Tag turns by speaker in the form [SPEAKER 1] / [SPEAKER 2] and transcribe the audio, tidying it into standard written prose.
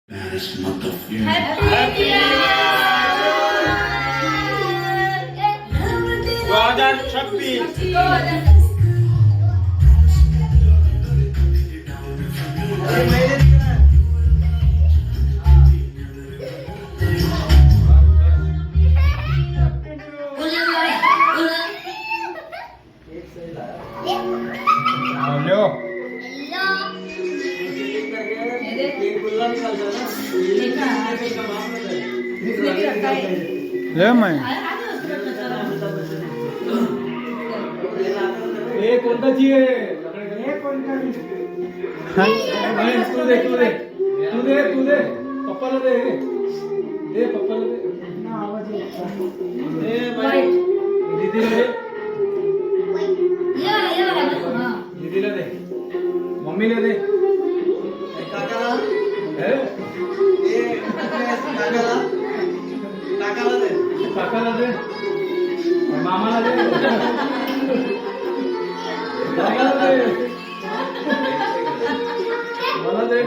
[SPEAKER 1] Baddest motherfucker.
[SPEAKER 2] Happy
[SPEAKER 3] 2026
[SPEAKER 2] low ले मैं
[SPEAKER 3] ये कोणता चाहिए ये कोणता तू दे तू दे तू दे तू दे पप्पाला दे दे पप्पाला दे ना आवाज दे भाई दीदीला दे दीदीला दे मम्मीला दे काकाला हे ये काकाला काकाला दे काकाला दे मामाला दे काकाला दे मला दे